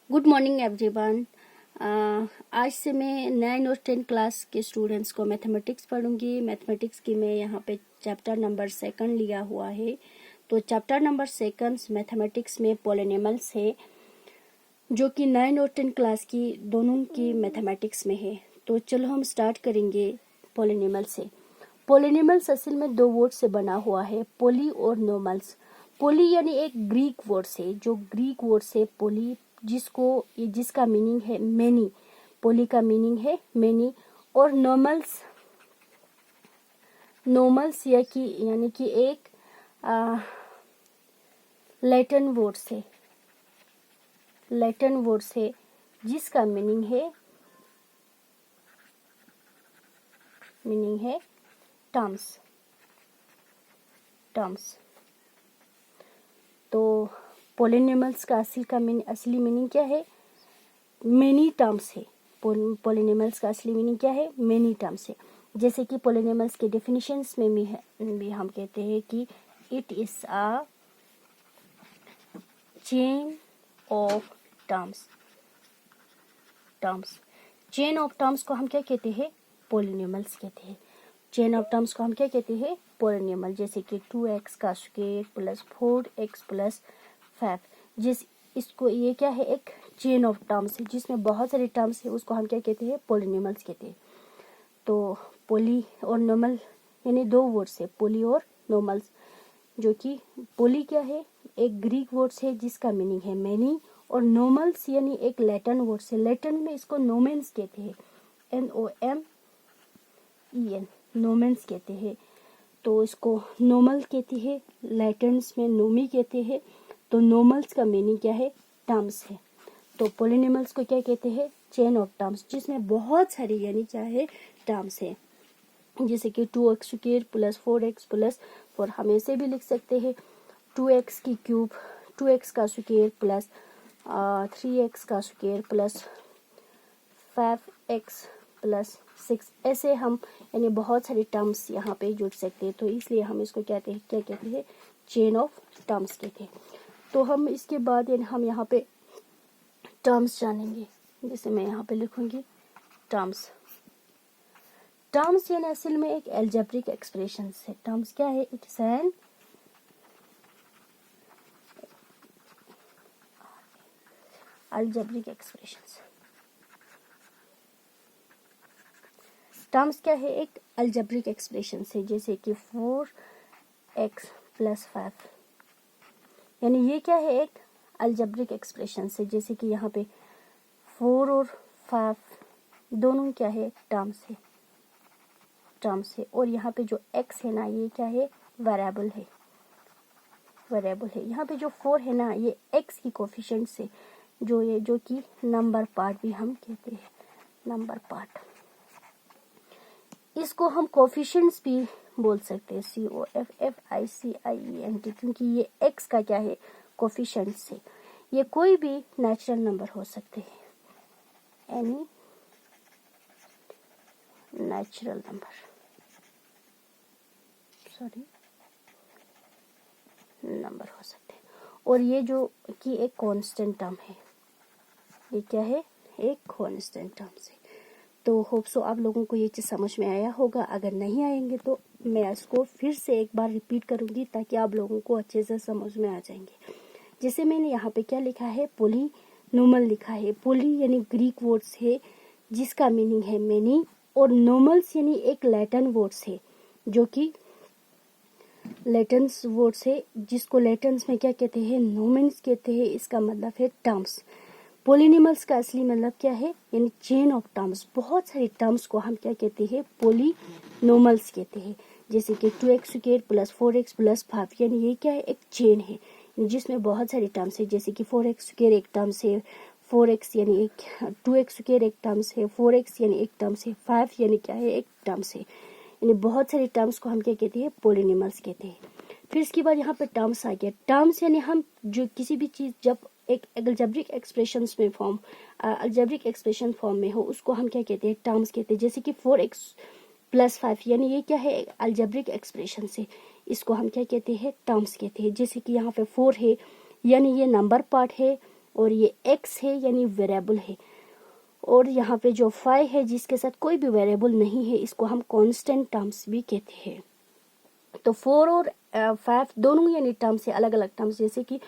Good morning everyone. आज से मैं 9 और 10 क्लास के स्टूडेंट्स को मैथमेटिक्स पढ़ूंगी। मैथमेटिक्स की मैं यहाँ पे चैप्टर नंबर 2 लिया हुआ है। तो चैप्टर नंबर 2 मैथमेटिक्स में पॉलिनॉमियल्स है, जो कि 9 और 10 क्लास की दोनों की मैथमेटिक्स में है। तो चलो हम स्टार्ट करेंगे पॉलिनॉमियल से। पॉलिनॉमियल्स असल में दो वर्ड से बना हुआ है, पोली और नॉर्मल्स। पोली यानी एक ग्रीक वर्ड से, जो ग्रीक वर्ड से पोली जिसका मीनिंग है मेनी। पोली का मीनिंग है मेनी। और नॉर्मल्स यानी कि एक लैटिन वर्ड से जिसका मीनिंग है टर्म्स। तो पॉलिनॉमियल्स का असली मीनिंग क्या है? मेनी टर्म्स है। पॉलिनॉमियल्स का असली मीनिंग क्या है? मेनी टर्म्स है। जैसे कि पॉलिनॉमियल्स के डेफिनेशंस में भी हम कहते हैं कि it is a chain of terms. Chain of terms को हम क्या कहते हैं? पॉलिनॉमियल्स कहते हैं। चेन ऑफ टर्म्स को हम क्या कहते हैं? पॉलिनॉमियल। जैसे कि 2x का स्क्वायर प्लस 4x प्लस 5। इसको ये क्या है? एक चेन ऑफ टर्म्स है जिसमें बहुत सारे टर्म्स है, उसको हम क्या कहते हैं? पॉलिनॉमियल्स कहते हैं। तो पोली और नॉर्मल यानी दो वर्ड्स है, पोली और नॉर्मल्स। जो कि पोली क्या है? एक ग्रीक वर्ड्स है जिसका मीनिंग है मैनी। और नॉर्मल्स यानी एक लैटिन वर्ड्स है। लैटिन में इसको नोमेन्स कहते हैं, NOMEN, नोमेन्स कहते हैं। तो इसको नॉर्मल कहते हैं, लैटिन्स में नोमी कहते हैं। तो नॉर्मल्स का मीनिंग क्या है? टर्म्स है। तो पॉलिनॉमियल्स को क्या कहते हैं? चेन ऑफ टर्म्स, जिसमें बहुत सारी यानी क्या है? टर्म्स है। जैसे कि 2x square plus 4x plus 4 हम ऐसे भी लिख सकते हैं 2x की क्यूब, 2x का स्क्वायर प्लस 3x का स्क्वायर प्लस 5x प्लस 6। ऐसे हम यानी बहुत सारे टर्म्स यहाँ पे जुड़ सकते हैं। तो इसलिए हम इसको क्या कहते हैं? चेन ऑफ टर्म्स कहते हैं। तो हम इसके बाद यानी हम यहाँ पे टर्म्स जानेंगे। जैसे मैं यहाँ पे लिखूंगी टर्म्स यानी असल में एक अलजेब्रिक एक्सप्रेशन है। टर्म्स क्या है? It is an algebraic expression. Terms क्या है? एक अलजेब्रिक एक्सप्रेशन है। जैसे कि 4x प्लस 5 यानी ये क्या है? एक अलजेब्रिक एक्सप्रेशन है। जैसे कि यहाँ पे 4 और 5 दोनों क्या है? टर्म्स है। और यहाँ पे जो x है ना, ये क्या है? वेरिएबल है। यहाँ पे जो 4 है ना, ये x की कोफिशिएंट से जो कि नंबर पार्ट भी हम कहते हैं, नंबर पार्ट। इसको हम कोफिशिएंट्स भी बोल सकते हैं, COFFICIENT, क्योंकि ये x का क्या है? कोफिशिएंट्स है। ये कोई भी नेचुरल नंबर हो सकते हैं, एनी नेचुरल नंबर, नंबर हो सकते हैं। और ये जो कि एक कांस्टेंट टर्म है, ये क्या है? एक कांस्टेंट टर्म है। तो होप सो आप लोगों को ये चीज़ समझ में आया होगा। अगर नहीं आएंगे तो मैं इसको फिर से एक बार रिपीट करूंगी ताकि आप लोगों को अच्छे से समझ में आ जाएंगे। जैसे मैंने यहाँ पे क्या लिखा है? पॉलिनॉमियल लिखा है। पोली यानी ग्रीक वर्ड्स है जिसका मीनिंग है मेनी। और नॉर्मल्स यानी एक लैटिन वर्ड्स है, जो कि लैटिन्स वर्ड्स है, जिसको लैटिन्स में क्या कहते हैं? नोमेन्स कहते हैं। इसका मतलब है टर्म्स। पॉलिनॉमियल्स का असली मतलब क्या है? यानी चेन ऑफ टर्म्स। बहुत सारे टर्म्स को हम क्या कहते हैं? पॉलिनॉमियल्स कहते हैं। जैसे कि 2x square plus 4x plus 5 यानी ये क्या है? एक चेन है जिसमें बहुत सारे टर्म्स है। जैसे कि 4x स्क्वायर एक टर्म्स है, 4x यानी एक 2x स्क्वायर एक टर्म्स है, 4x यानी एक टर्म्स है, 5 यानी क्या है? एक टर्म्स है। यानी बहुत सारे टर्म्स को हम क्या कहते हैं? पॉलिनॉमियल्स कहते हैं। फिर इसके बाद यहाँ पे टर्म्स आ गया। टर्म्स यानी हम जो किसी भी चीज जब एक अलजेब्रिक एक्सप्रेशन फॉर्म में हो, उसको हम क्या कहते हैं? टर्म्स कहते हैं। जैसे कि 4x प्लस 5 यानी ये क्या है? अलजेब्रिक एक्सप्रेशन से, इसको हम क्या कहते हैं? टर्म्स कहते हैं। जैसे कि यहाँ पे 4 है यानी ये नंबर पार्ट है, और ये x है यानी वेरिएबल है, और यहाँ पे जो 5 है जिसके साथ कोई भी वेरिएबल नहीं है, इसको हम कांस्टेंट टर्म्स भी कहते हैं। तो 4 और 5 दोनों यानी टर्म्स है, अलग अलग टर्म्स, जैसे कि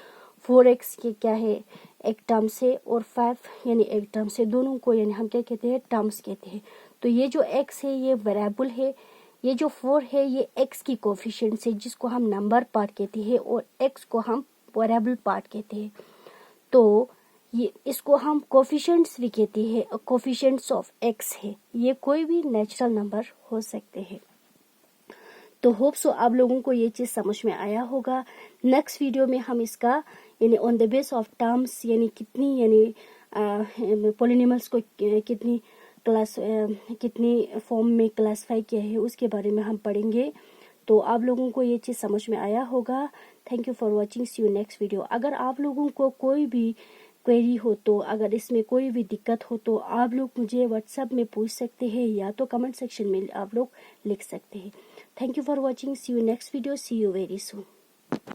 4x के क्या है, एक टर्म से, और 5 यानी एक टर्म से, दोनों को यानी हम क्या कहते हैं, टर्म्स कहते हैं। तो ये जो x है ये वेरिएबल है, ये जो 4 है ये x की कोफिशिएंट है जिसको हम नंबर पार्ट कहते हैं, और x को हम वेरिएबल पार्ट कहते हैं। तो ये इसको हम कोफिशिएंट्स भी कहते हैं, कोफिशिएंट्स ऑफ x है, ये कोई भी नेचुरल नंबर हो सकते हैं। तो होप सो आप लोगों को ये चीज़ समझ में आया होगा। नेक्स्ट वीडियो में हम इसका यानी on the base of terms यानी कितनी यानी पॉलिनॉमियल्स को कितनी फॉर्म में क्लासिफाई किया है उसके बारे में हम पढ़ेंगे। तो आप लोगों को ये चीज़ समझ में आया होगा। Thank you for watching, see you next video. अगर आप लोगों को कोई भी क्वेरी हो, तो अगर इसमें कोई भी दिक्कत हो तो आप लोग मुझे व्हाट्सएप में पूछ सकते हैं या तो कमेंट सेक्शन में आप लोग लिख सकते हैं। Thank you for watching, see you next video, see you very soon.